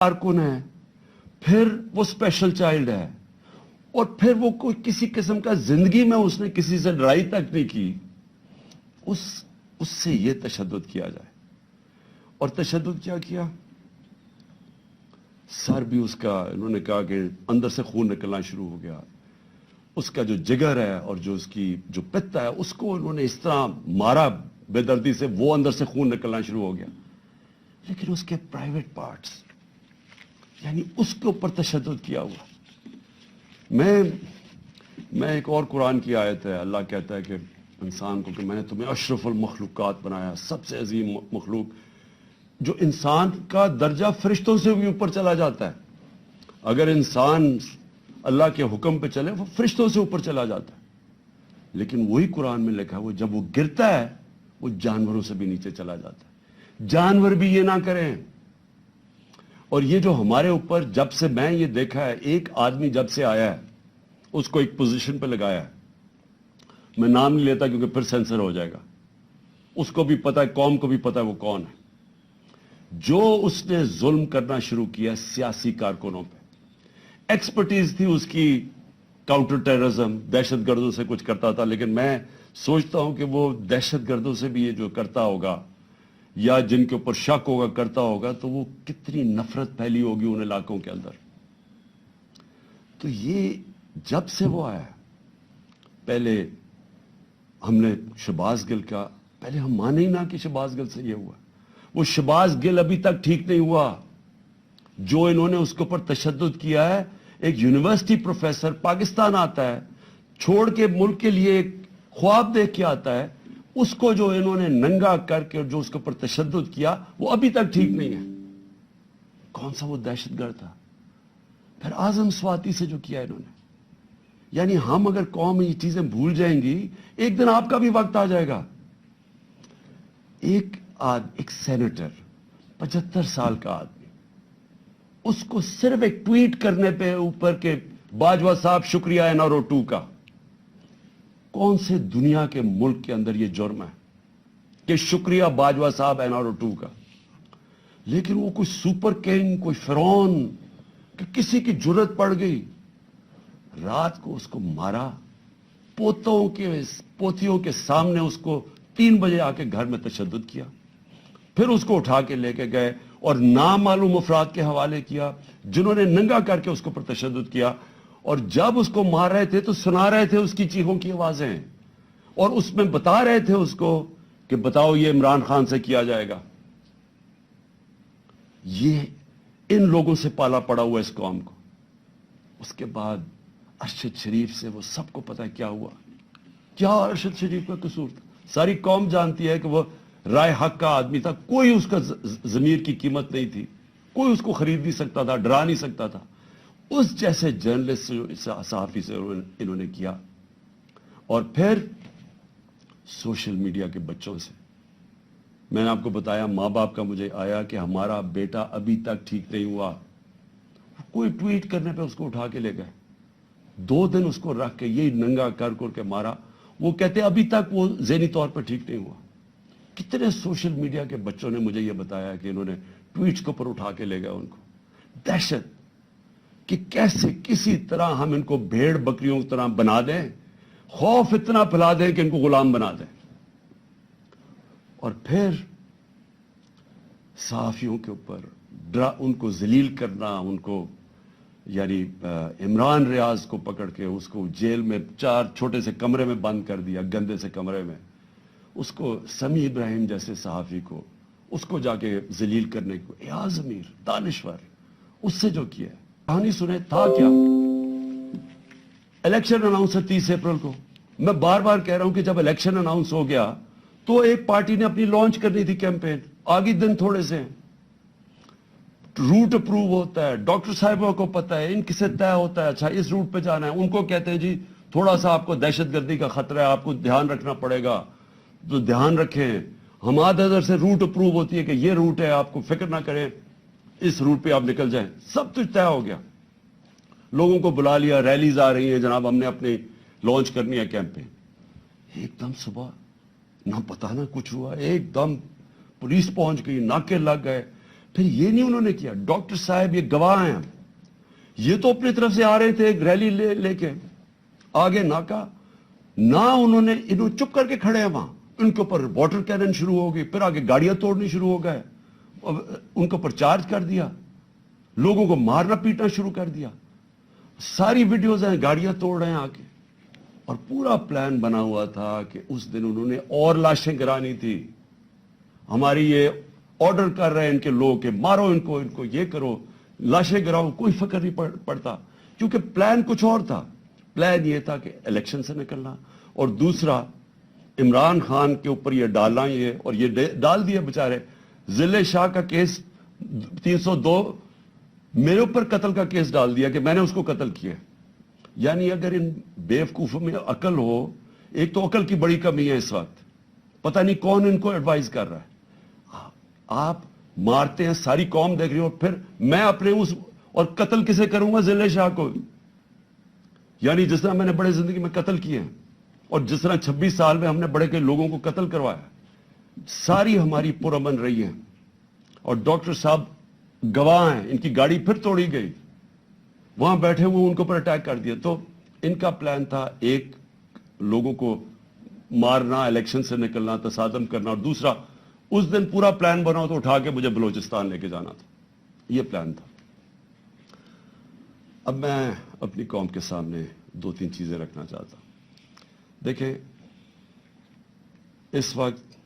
कारकुन है, फिर वो स्पेशल चाइल्ड है, और फिर वो कोई किसी किस्म का जिंदगी में उसने किसी से लड़ाई तक नहीं की, उससे ये तशद्दुद किया जाए। और तशद्दुद क्या किया? सर भी उसका, इन्होंने कहा कि अंदर से खून निकलना शुरू हो गया, उसका जो जिगर है और जो उसकी जो पित्त है उसको इन्होंने इस तरह मारा बेदर्दी से, वो अंदर से खून निकलना शुरू हो गया। लेकिन उसके प्राइवेट पार्ट्स, यानी उसके ऊपर तशद्दुद किया हुआ। मैं एक और कुरान की आयत है, अल्लाह कहता है कि इंसान को कि मैंने तुम्हें अशरफुल मखलूकात बनाया, सबसे अजीम मखलूक, जो इंसान का दर्जा फरिश्तों से भी ऊपर चला जाता है। अगर इंसान अल्लाह के हुक्म पे चले वो फरिश्तों से ऊपर चला जाता है। लेकिन वही कुरान में लिखा है वो जब वो गिरता है वो जानवरों से भी नीचे चला जाता है। जानवर भी ये ना करें। और ये जो हमारे ऊपर, जब से मैं ये देखा है, एक आदमी जब से आया है उसको एक पोजीशन पे लगाया है, मैं नाम नहीं लेता क्योंकि फिर सेंसर हो जाएगा, उसको भी पता है, कौम को भी पता है वो कौन है, जो उसने जुल्म करना शुरू किया सियासी कारकुनों पे। एक्सपर्टीज थी उसकी काउंटर टेररिज्म, दहशतगर्दों से कुछ करता था, लेकिन मैं सोचता हूं कि वो दहशतगर्दों से भी ये जो करता होगा या जिनके ऊपर शक होगा करता होगा, तो वो कितनी नफरत फैली होगी उन इलाकों के अंदर। तो ये जब से वो आया, पहले हमने शहबाज गिल का, पहले हम माने ही ना कि शहबाज गिल से ये हुआ। वो शहबाज गिल अभी तक ठीक नहीं हुआ, जो इन्होंने उसके ऊपर तशद्दुद किया है। एक यूनिवर्सिटी प्रोफेसर पाकिस्तान आता है, छोड़ के मुल्क के लिए एक ख्वाब देख के आता है, उसको जो इन्होंने नंगा करके जो उसके ऊपर तशद्दुद किया वो अभी तक ठीक नहीं है। कौन सा वो दहशतगर्द था? फिर आजम स्वाति से जो किया इन्होंने, यानी हम अगर कौम ये चीजें भूल जाएंगी, एक दिन आपका भी वक्त आ जाएगा। एक सेनेटर 75 साल का आदमी, उसको सिर्फ एक ट्वीट करने पे ऊपर के बाजवा साहब शुक्रिया एनआरओ 2 का, कौन से दुनिया के मुल्क के अंदर ये जुर्म है कि शुक्रिया बाजवा साहब एनआरओ 2 का? लेकिन वो कोई सुपर किंग, कोई फिरौन, कि किसी की जुर्रत पड़ गई, रात को उसको मारा, पोतियों के सामने उसको 3 बजे आके घर में तशद्दुद किया, फिर उसको उठा के लेके गए और नामालूम अफराद के हवाले किया जिन्होंने नंगा करके उसके ऊपर तशद्दुद किया। और जब उसको मार रहे थे तो सुना रहे थे उसकी चीखों की आवाजें, और उसमें बता रहे थे उसको कि बताओ ये इमरान खान से किया जाएगा। ये इन लोगों से पाला पड़ा हुआ इस कौम को। उसके बाद अरशद शरीफ से वो सबको पता है क्या हुआ, क्या अरशद शरीफ का कसूर था। सारी कौम जानती है कि वो राय हक का आदमी था, कोई उसका जमीर की कीमत नहीं थी, कोई उसको खरीद नहीं सकता था, डरा नहीं सकता था। उस जैसे जर्नलिस्ट सहाफी से इन्होंने किया। और फिर सोशल मीडिया के बच्चों से, मैंने आपको बताया माँ बाप का मुझे आया कि हमारा बेटा अभी तक ठीक नहीं हुआ, कोई ट्वीट करने पे उसको उठा के ले गए, 2 दिन उसको रख के यही नंगा कर के मारा। वो कहते अभी तक वो ज़हनी तौर पर ठीक नहीं हुआ। कितने सोशल मीडिया के बच्चों ने मुझे ये बताया कि इन्होंने ट्वीट्स के ऊपर उठा के ले गए उनको। दहशत कि कैसे किसी तरह हम इनको भेड़ बकरियों की तरह बना दें, खौफ इतना फैला दें कि इनको गुलाम बना दें। और फिर सहाफियों के ऊपर उनको जलील करना, उनको यानी इमरान रियाज को पकड़ के उसको जेल में 4 छोटे से कमरे में बंद कर दिया, गंदे से कमरे में। उसको समी इब्राहिम जैसे सहाफी को उसको जाके जलील करने को, एयाज अमीर दानिश्वर, उससे जो किया। कहानी सुने था क्या? इलेक्शन अनाउंस है 30 अप्रैल को। मैं बार बार कह रहा हूं कि जब इलेक्शन अनाउंस हो गया तो एक पार्टी ने अपनी लॉन्च करनी थी कैंपेन, आगे दिन थोड़े से, रूट अप्रूव होता है, डॉक्टर साहिबों को पता है, इनकी से तय होता है, अच्छा इस रूट पे जाना है। उनको कहते हैं जी थोड़ा सा आपको दहशतगर्दी का खतरा है, आपको ध्यान रखना पड़ेगा, तो ध्यान रखें। हमारे नजर से रूट अप्रूव होती है कि ये रूट है, आपको फिक्र ना करें, इस रूट पे आप निकल जाएं। सब कुछ तय हो गया, लोगों को बुला लिया, रैलीज आ रही है, जनाब हमने अपनी लॉन्च करनी है कैंपेन। एकदम सुबह ना पता ना कुछ हुआ, एकदम पुलिस पहुंच गई, नाके लग गए, پھر یہ نہیں انہوں نے کیا. ڈاکٹر صاحب یہ گواہ ہیں, یہ تو اپنی طرف سے آ رہے تھے ایک ریلی لے کے, آگے ناکا نہ انہوں چپ کر کے کھڑے ہیں وہاں, ان کے اوپر واٹر کینن شروع ہو گئی, پھر آگے گاڑیاں توڑنی شروع ہو گئے, ان کے اوپر چارج کر دیا, لوگوں کو مارنا پیٹنا شروع کر دیا. ساری ویڈیوز ہیں, گاڑیاں توڑ رہے ہیں آگے. اور پورا پلان بنا ہوا تھا کہ اس دن انہوں نے اور لاشیں گرانی تھی. ہماری یہ آرڈر کر رہے ہیں ان کے لوگ کہ مارو ان کو یہ کرو, لاشیں گراؤ, کوئی فکر نہیں پڑتا, کیونکہ پلان کچھ اور تھا. پلان یہ تھا کہ الیکشن سے نکلنا, اور دوسرا عمران خان کے اوپر یہ ڈالنا, یہ اور یہ ڈال دیا بیچارے. ضلع شاہ کا کیس 302 میرے اوپر قتل کا کیس ڈال دیا کہ میں نے اس کو قتل کیا. یعنی اگر ان بیوقوفوں میں عقل ہو, ایک تو عقل کی بڑی کمی ہے اس وقت, پتہ نہیں کون ان کو ایڈوائز کر رہا ہے. آپ مارتے ہیں, ساری قوم دیکھ رہی ہے, اور پھر میں اپنے اور قتل کسے کروں گا؟ ضلع شاہ کو. یعنی جس طرح میں نے بڑے زندگی میں قتل کیے ہیں, اور جس طرح 26 سال میں ہم نے بڑے کے لوگوں کو قتل کروایا, ساری ہماری پرامن رہی ہیں. اور ڈاکٹر صاحب گواہ ہیں, ان کی گاڑی پھر توڑی گئی, وہاں بیٹھے ہوئے ان کے اوپر اٹیک کر دیا. تو ان کا پلان تھا ایک لوگوں کو مارنا, الیکشن سے نکلنا, تصادم کرنا, اور دوسرا اس دن پورا پلان بنا تو اٹھا کے مجھے بلوچستان لے کے جانا تھا. یہ پلان تھا. اب میں اپنی قوم کے سامنے 2-3 چیزیں رکھنا چاہتا ہوں. دیکھیں, اس وقت